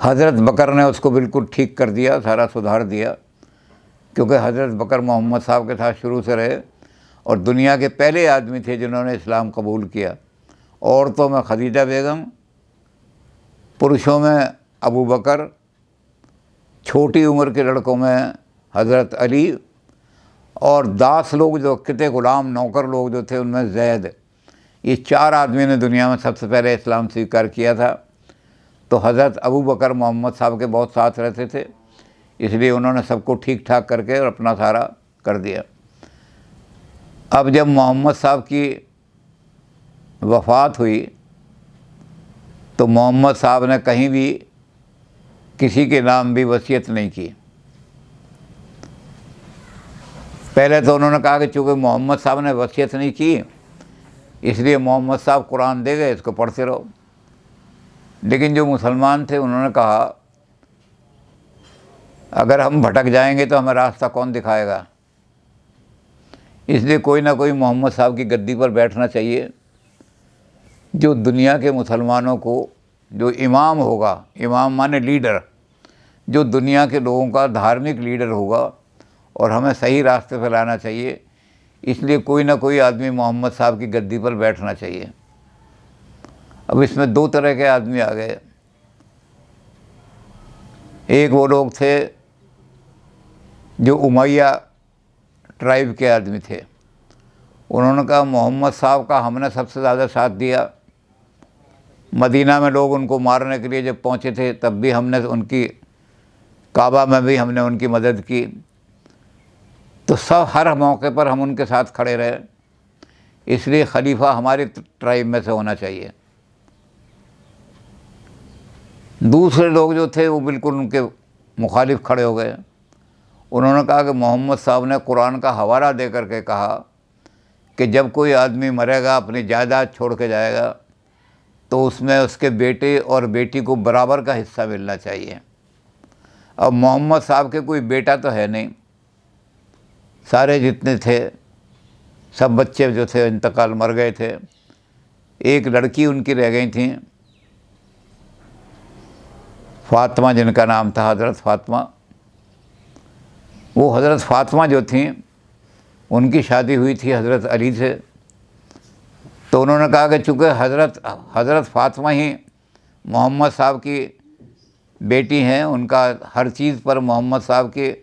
हज़रत बकर ने उसको बिल्कुल ठीक कर दिया, सारा सुधार दिया, क्योंकि हज़रत बकर मोहम्मद साहब के साथ शुरू से रहे और दुनिया के पहले आदमी थे जिन्होंने इस्लाम कबूल किया। औरतों में खदीजा बेगम, पुरुषों में अबू बकर, छोटी उम्र के लड़कों में हज़रत अली, और दास लोग जो कितने ग़ुलाम नौकर लोग जो थे उनमें ज़ैद। ये 4 आदमी ने दुनिया में सबसे पहले इस्लाम स्वीकार किया था। तो हज़रत अबू बकर मोहम्मद साहब के बहुत साथ रहते थे, इसलिए उन्होंने सबको ठीक ठाक करके और अपना सारा कर दिया। अब जब मोहम्मद साहब की वफ़ात हुई तो मोहम्मद साहब ने कहीं भी किसी के नाम भी वसीयत नहीं की। पहले तो उन्होंने कहा कि चूँकि मोहम्मद साहब ने वसीयत नहीं की इसलिए मोहम्मद साहब कुरान दे गए, इसको पढ़ते रहो। लेकिन जो मुसलमान थे उन्होंने कहा अगर हम भटक जाएंगे तो हमें रास्ता कौन दिखाएगा, इसलिए कोई ना कोई मोहम्मद साहब की गद्दी पर बैठना चाहिए जो दुनिया के मुसलमानों को, जो इमाम होगा, इमाम माने लीडर, जो दुनिया के लोगों का धार्मिक लीडर होगा और हमें सही रास्ते पर लाना चाहिए। इसलिए कोई ना कोई आदमी मोहम्मद साहब की गद्दी पर बैठना चाहिए। अब इसमें 2 तरह के आदमी आ गए। एक वो लोग थे जो उमैया ट्राइब के आदमी थे, उन्होंने कहा मोहम्मद साहब का हमने सबसे ज़्यादा साथ दिया। मदीना में लोग उनको मारने के लिए जब पहुँचे थे तब भी हमने उनकी, काबा में भी हमने उनकी मदद की। तो सब हर मौके पर हम उनके साथ खड़े रहे, इसलिए खलीफा हमारी ट्राइब में से होना चाहिए। दूसरे लोग जो थे वो बिल्कुल उनके मुखालिफ खड़े हो गए। उन्होंने कहा कि मोहम्मद साहब ने कुरान का हवाला दे करके कहा कि जब कोई आदमी मरेगा, अपनी जायदाद छोड़ के जाएगा, तो उसमें उसके बेटे और बेटी को बराबर का हिस्सा मिलना चाहिए। अब मोहम्मद साहब के कोई बेटा तो है नहीं, सारे जितने थे सब बच्चे जो थे इंतकाल, मर गए थे। एक लड़की उनकी रह गई थी, फ़ातिमा, जिनका नाम था हज़रत फ़ातिमा। वो हज़रत फ़ातिमा जो थी उनकी शादी हुई थी हज़रत अली से। तो उन्होंने कहा कि चूँकि हज़रत फ़ातिमा ही मोहम्मद साहब की बेटी हैं, उनका हर चीज़ पर मोहम्मद साहब के,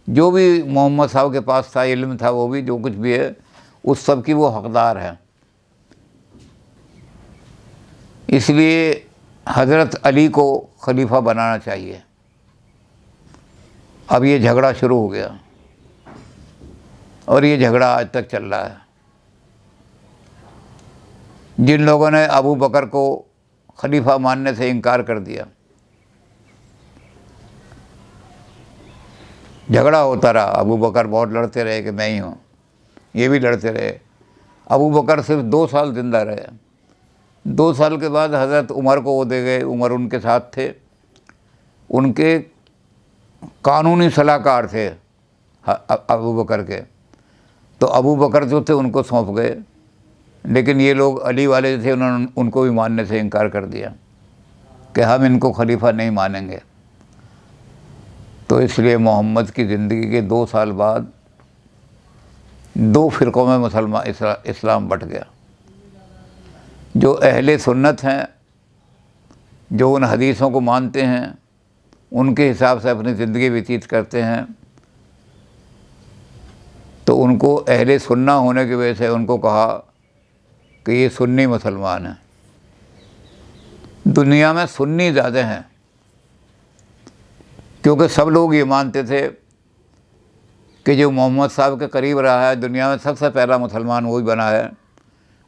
जो भी मोहम्मद साहब के पास था, इल्म था, वो भी जो कुछ भी है उस सब की वो हकदार है। इसलिए हज़रत अली को खलीफा बनाना चाहिए। अब ये झगड़ा शुरू हो गया और ये झगड़ा आज तक चल रहा है। जिन लोगों ने अबू बकर को खलीफा मानने से इनकार कर दिया, झगड़ा होता रहा। अबू बकर बहुत लड़ते रहे कि मैं ही हूँ, ये भी लड़ते रहे। अबू बकर सिर्फ 2 साल जिंदा रहे। 2 साल के बाद हज़रत उमर को वो दे गए। उमर उनके साथ थे, उनके कानूनी सलाहकार थे अबू बकर के। तो अबू बकर जो थे उनको सौंप गए, लेकिन ये लोग अली वाले थे, उन्होंने उनको भी मानने से इनकार कर दिया कि हम इनको खलीफा नहीं मानेंगे। तो इसलिए मोहम्मद की ज़िंदगी के 2 साल बाद 2 फ़िरक़ों में इस्लाम बँट गया। जो अहले सुन्नत हैं, जो उन हदीसों को मानते हैं, उनके हिसाब से अपनी ज़िंदगी व्यतीत करते हैं, तो उनको अहले सुन्ना होने की वजह से उनको कहा कि ये सुन्नी मुसलमान हैं। दुनिया में सुन्नी ज़्यादा हैं, क्योंकि सब लोग ये मानते थे कि जो मोहम्मद साहब के करीब रहा है, दुनिया में सबसे पहला मुसलमान वही बना है,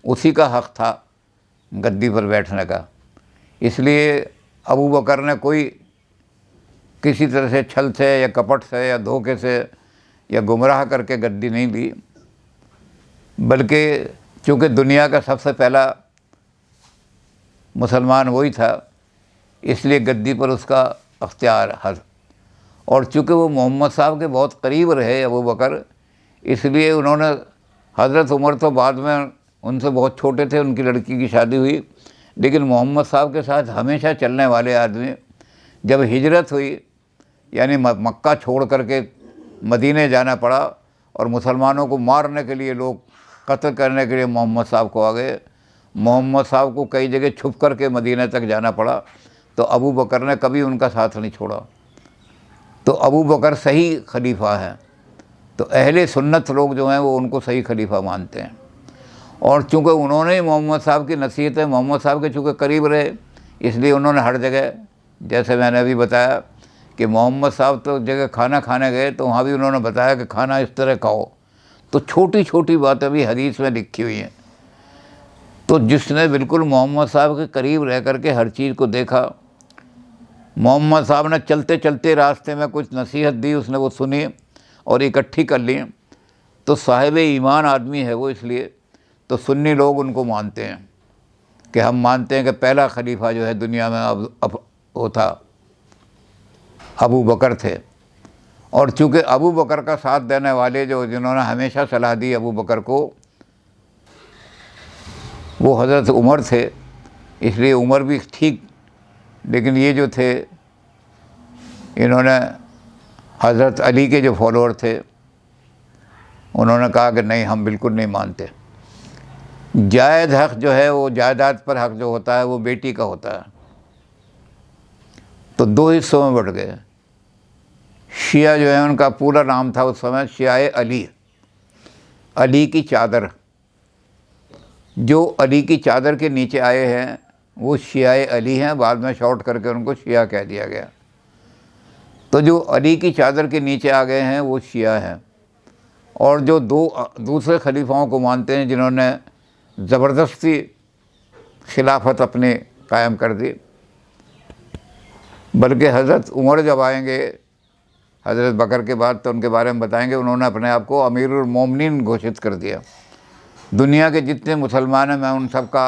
उसी का हक़ था गद्दी पर बैठने का। इसलिए अबू बकर ने कोई किसी तरह से छल से या कपट से या धोखे से या गुमराह करके गद्दी नहीं ली, बल्कि चूँकि दुनिया का सबसे पहला मुसलमान वही था, इसलिए गद्दी पर उसका अख्तियार है। और चूँकि वो मोहम्मद साहब के बहुत करीब रहे अबू बकर, इसलिए उन्होंने, हज़रत उमर तो बाद में उनसे बहुत छोटे थे, उनकी लड़की की शादी हुई, लेकिन मोहम्मद साहब के साथ हमेशा चलने वाले आदमी, जब हिजरत हुई यानी मक्का छोड़ करके मदीने जाना पड़ा और मुसलमानों को मारने के लिए, लोग कत्ल करने के लिए मोहम्मद साहब को आ गए, मोहम्मद साहब को कई जगह छुप करके मदीने तक जाना पड़ा, तो अबू बकर ने कभी उनका साथ नहीं छोड़ा। तो अबू बकर सही खलीफा है, तो अहले सुन्नत लोग जो हैं वो उनको सही खलीफा मानते हैं। और चूँकि उन्होंने मोहम्मद साहब की नसीहतें, मोहम्मद साहब के चूँकि करीब रहे, इसलिए उन्होंने हर जगह, जैसे मैंने अभी बताया कि मोहम्मद साहब तो जगह खाना खाने गए तो वहाँ भी उन्होंने बताया कि खाना इस तरह खाओ। तो छोटी छोटी बातें भी हदीस में लिखी हुई हैं। तो जिसने बिल्कुल मोहम्मद साहब के करीब रह कर के हर चीज़ को देखा, मोहम्मद साहब ने चलते चलते रास्ते में कुछ नसीहत दी, उसने वो सुनी और इकट्ठी कर ली, तो साहिब ईमान आदमी है वो, इसलिए तो सुन्नी लोग उनको मानते हैं कि हम मानते हैं कि पहला खलीफा जो है दुनिया में अब वो था, अबू बकर थे। और चूँकि अबू बकर का साथ देने वाले जो, जिन्होंने हमेशा सलाह दी अबू बकर को, वो हज़रत उमर थे, इसलिए उमर भी ठीक। लेकिन ये जो थे, इन्होंने हज़रत अली के जो फॉलोअर थे, उन्होंने कहा कि नहीं, हम बिल्कुल नहीं मानते। जायज़ हक़ जो है, वो जायदाद पर हक़ जो होता है वो बेटी का होता है। तो दो हिस्सों में बट गए। शिया जो है, उनका पूरा नाम था उस समय शियाए अली, अली की चादर। जो अली की चादर के नीचे आए हैं वो शियाए अली हैं, बाद में शॉर्ट करके उनको शिया कह दिया गया। तो जो अली की चादर के नीचे आ गए हैं वो शिया हैं। और जो दूसरे खलीफाओं को मानते हैं, जिन्होंने ज़बरदस्ती खिलाफत अपने कायम कर दी, बल्कि हज़रत उमर जब आएंगे हज़रत बकर के बाद तो उनके बारे में बताएंगे, उन्होंने अपने आप को अमीरुल मोमिनीन घोषित कर दिया। दुनिया के जितने मुसलमान हैं मैं उन सब का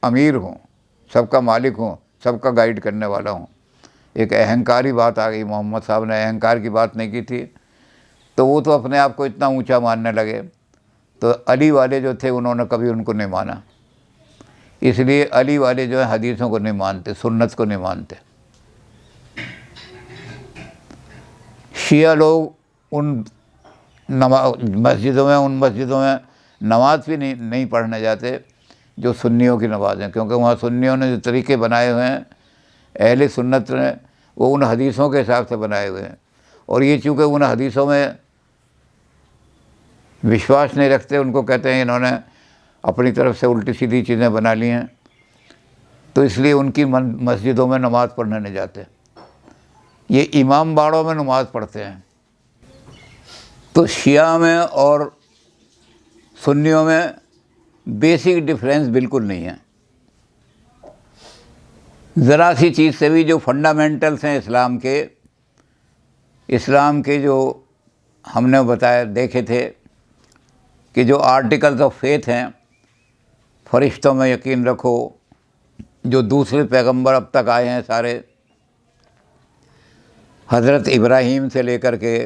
अमीर हूँ, सबका मालिक हूँ, सबका गाइड करने वाला हूँ। एक अहंकारी बात आ गई। मोहम्मद साहब ने अहंकार की बात नहीं की थी, तो वो तो अपने आप को इतना ऊंचा मानने लगे। तो अली वाले जो थे उन्होंने कभी उनको नहीं माना, इसलिए अली वाले जो है हदीसों को नहीं मानते, सुन्नत को नहीं मानते। शिया लोग उन मस्जिदों में नमाज भी नहीं पढ़ने जाते जो सुन्नियों की नमाज़ हैं, क्योंकि वहाँ सुन्नियों ने जो तरीके बनाए हुए हैं, अहले सुन्नत ने, वो उन हदीसों के हिसाब से बनाए हुए हैं। और ये चूँकि उन हदीसों में विश्वास नहीं रखते, उनको कहते हैं इन्होंने अपनी तरफ से उल्टी सीधी चीज़ें बना ली हैं, तो इसलिए उनकी मस्जिदों में नमाज़ पढ़ने नहीं जाते। ये इमाम बाड़ों में नमाज़ पढ़ते हैं। तो शिया में और सुन्नियों में बेसिक डिफरेंस बिल्कुल नहीं है। ज़रा सी चीज़ से भी जो फंडामेंटल्स हैं इस्लाम के जो हमने बताए देखे थे कि जो आर्टिकल्स ऑफ फेथ हैं, फरिश्तों में यकीन रखो, जो दूसरे पैगंबर अब तक आए हैं सारे, हज़रत इब्राहीम से लेकर के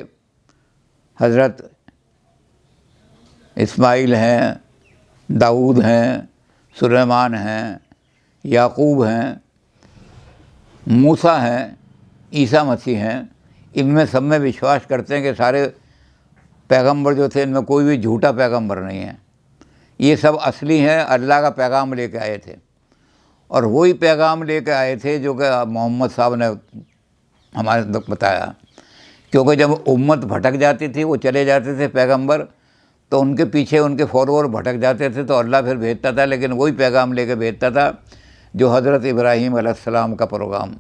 हज़रत इस्माइल हैं, दाऊद हैं, सुलेमान हैं, याकूब हैं, मूसा हैं, ईसा मसीह हैं, इनमें सब में विश्वास करते हैं कि सारे पैगंबर जो थे इनमें कोई भी झूठा पैगंबर नहीं है। ये सब असली हैं, अल्लाह का पैगाम लेके आए थे। और वही पैगाम लेके आए थे जो कि मोहम्मद साहब ने हमारे तक बताया। क्योंकि जब उम्मत भटक जाती थी, वो चले जाते थे पैगंबर, तो उनके पीछे उनके फॉलोअर भटक जाते थे, तो अल्लाह फिर भेजता था, लेकिन वही पैगाम लेके भेजता था जो हज़रत इब्राहीम अलैहिस्सलाम का प्रोग्राम।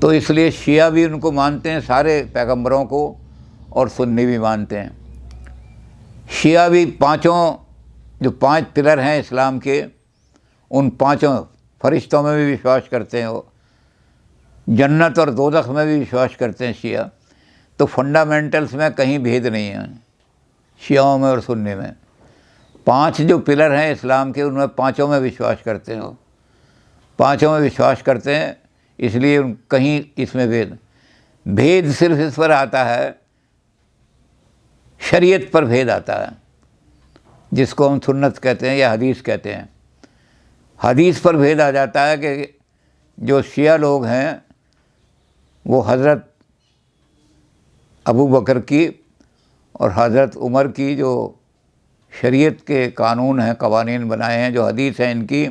तो इसलिए शिया भी उनको मानते हैं सारे पैगंबरों को, और सुन्नी भी मानते हैं। शिया भी जो 5 पिलर हैं इस्लाम के, उन 5 फरिश्तों में भी विश्वास करते हैं, वो जन्नत और दोज़ख में भी विश्वास करते हैं शिया। तो फंडामेंटल्स में कहीं भेद नहीं है शियाओं में और सुन्नी में। 5 जो पिलर हैं इस्लाम के, उनमें 5 में विश्वास करते हैं, वो 5 में विश्वास करते हैं, इसलिए कहीं इसमें भेद सिर्फ इस पर आता है, शरीयत पर भेद आता है, जिसको हम सुन्नत कहते हैं या हदीस कहते हैं। हदीस पर भेद आ जाता है कि जो शिया लोग हैं वो हज़रत अबू बकर की और हज़रत उमर की जो शरीयत के कानून हैं, कवानीन बनाए हैं, जो हदीस हैं इनकी,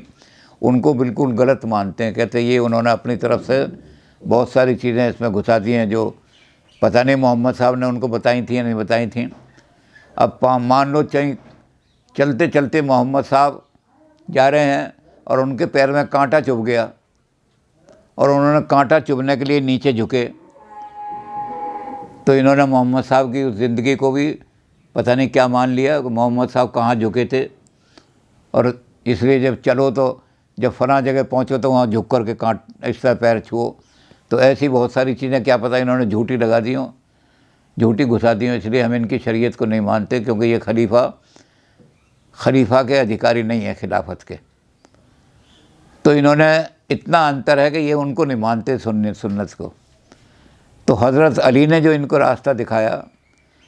उनको बिल्कुल गलत मानते हैं। कहते हैं ये उन्होंने अपनी तरफ से बहुत सारी चीज़ें इसमें घुसा दी हैं जो पता नहीं मोहम्मद साहब ने उनको बताई थी या नहीं बताई थी। अब मान लो चलते चलते मोहम्मद साहब जा रहे हैं और उनके पैर में कांटा चुभ गया और उन्होंने कांटा चुभने के लिए नीचे झुके, तो इन्होंने मोहम्मद साहब की उस ज़िंदगी को भी पता नहीं क्या मान लिया कि मोहम्मद साहब कहाँ झुके थे, और इसलिए जब चलो तो जब फलां जगह पहुँचो तो वहाँ झुक कर के इस तरह पैर छुओ। तो ऐसी बहुत सारी चीज़ें क्या पता इन्होंने झूठी लगा दी हों, झूठी घुसा दी हों। इसलिए हम इनकी शरीयत को नहीं मानते, क्योंकि ये खलीफा के अधिकारी नहीं है खिलाफत के। तो इन्होंने इतना अंतर है कि ये उनको नहीं मानते सुन्नत को। तो हज़रत अली ने जो इनको रास्ता दिखाया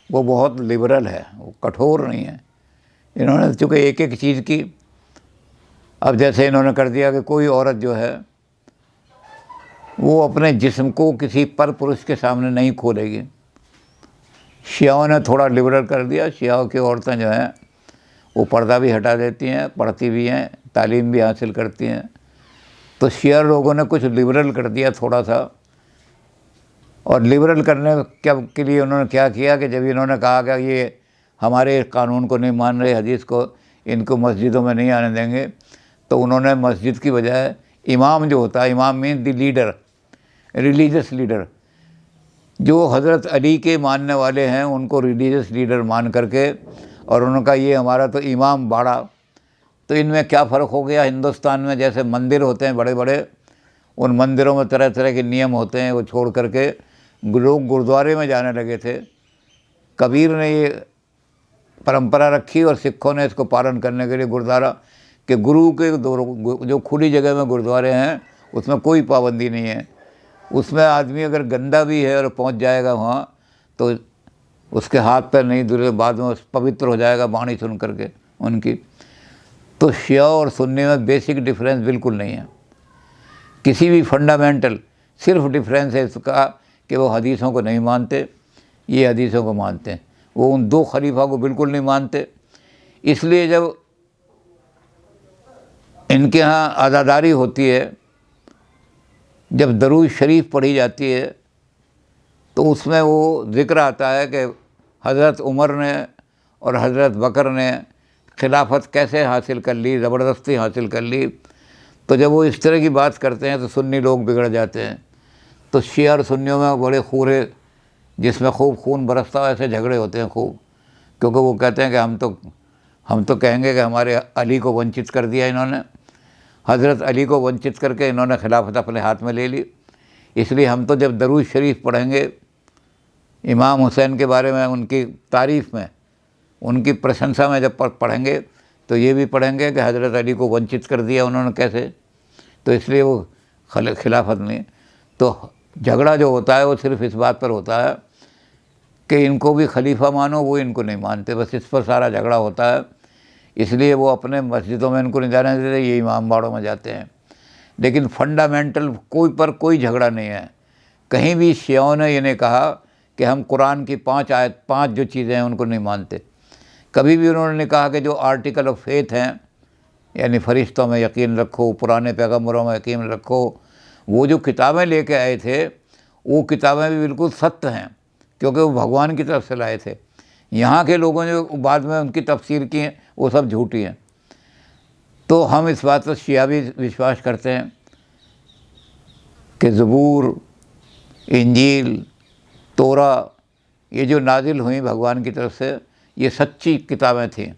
वो बहुत लिबरल है, वो कठोर नहीं है। इन्होंने चूँकि एक एक चीज़ की, अब जैसे इन्होंने कर दिया कि कोई औरत जो है वो अपने जिस्म को किसी पर पुरुष के सामने नहीं खोलेगी। शियाओं ने थोड़ा लिबरल कर दिया। शियाओं की औरतें जो हैं वो पर्दा भी हटा देती हैं, पढ़ती भी हैं, तालीम भी हासिल करती हैं। तो शिया लोगों ने कुछ लिबरल कर दिया थोड़ा सा। और लिबरल करने के लिए उन्होंने क्या किया कि जब इन्होंने कहा कि ये हमारे कानून को नहीं मान रहे, हदीस को, इनको मस्जिदों में नहीं आने देंगे, तो उन्होंने मस्जिद की बजाय इमाम जो होता है, इमाम mean the leader, religious leader, जो हज़रत अली के मानने वाले हैं उनको रिलीजियस लीडर मान करके, और उनका ये हमारा तो इमाम बाड़ा। तो इनमें क्या फ़र्क हो गया, हिंदुस्तान में जैसे मंदिर होते हैं बड़े बड़े, उन मंदिरों में तरह तरह के नियम होते हैं, वो छोड़ करके लोग गुरुद्वारे में जाने लगे थे। कबीर ने ये परंपरा रखी और सिखों ने इसको पालन करने के लिए गुरुद्वारा के गुरु के जो खुली जगह में गुरुद्वारे हैं उसमें कोई पाबंदी नहीं है। उसमें आदमी अगर गंदा भी है और पहुंच जाएगा वहाँ तो उसके हाथ पैर नहीं धुले, बाद में पवित्र हो जाएगा वाणी सुन करके उनकी। तो शिया और सुन्नी में बेसिक डिफरेंस बिल्कुल नहीं है, किसी भी फंडामेंटल। सिर्फ डिफरेंस है इसका कि वो हदीसों को नहीं मानते, ये हदीसों को मानते हैं। वो उन दो खलीफा को बिल्कुल नहीं मानते। इसलिए जब इनके यहाँ आज़ादारी होती है, जब दरूद शरीफ पढ़ी जाती है, तो उसमें वो ज़िक्र आता है कि हज़रत उमर ने और हज़रत बकर ने खिलाफत कैसे हासिल कर ली, ज़बरदस्ती हासिल कर ली। तो जब वो इस तरह की बात करते हैं तो सुन्नी लोग बिगड़ जाते हैं। तो शिया और सुन्नियों में बड़े खूरे, जिसमें खूब खून बरसता है, ऐसे झगड़े होते हैं खूब, क्योंकि वो कहते हैं कि हम तो कहेंगे कि हमारे अली को वंचित कर दिया इन्होंने, हज़रत अली को वंचित करके इन्होंने खिलाफत अपने हाथ में ले ली। इसलिए हम तो जब दरूद शरीफ पढ़ेंगे इमाम हुसैन के बारे में, उनकी तारीफ़ में, उनकी प्रशंसा में जब पढ़ेंगे तो ये भी पढ़ेंगे कि हज़रत अली को वंचित कर दिया उन्होंने कैसे। तो इसलिए वो खिलाफत नहीं। तो झगड़ा जो होता है वो सिर्फ इस बात पर होता है कि इनको भी खलीफा मानो, वो इनको नहीं मानते, बस इस पर सारा झगड़ा होता है। इसलिए वो अपने मस्जिदों में इनको नहीं जाने देते, ये इमाम बाड़ों में जाते हैं। लेकिन फंडामेंटल कोई झगड़ा नहीं है। कहीं भी शियाओं ने ये नहीं कहा कि हम कुरान की 5 जो चीज़ें हैं उनको नहीं मानते। कभी भी उन्होंने कहा कि जो आर्टिकल ऑफ फेथ हैं, यानी फरिश्तों में यकीन रखो, पुराने पैगम्बरों में यकीन रखो, वो जो किताबें लेके आए थे वो किताबें भी बिल्कुल सत्य हैं, क्योंकि वो भगवान की तरफ से लाए थे। यहाँ के लोगों ने जो बाद में उनकी तफसीर की हैं वो सब झूठी हैं। तो हम इस बात पर शिया भी विश्वास करते हैं कि ज़बूर, इंजील, तोरा, ये जो नाजिल हुई भगवान की तरफ से, ये सच्ची किताबें थीं,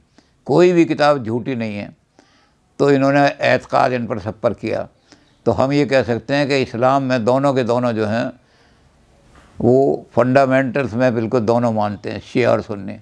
कोई भी किताब झूठी नहीं है। तो इन्होंने एतकाद इन पर सब पर किया। तो हम ये कह सकते हैं कि इस्लाम में दोनों के दोनों जो हैं वो फंडामेंटल्स में बिल्कुल दोनों मानते हैं, शिया और सुन्नी।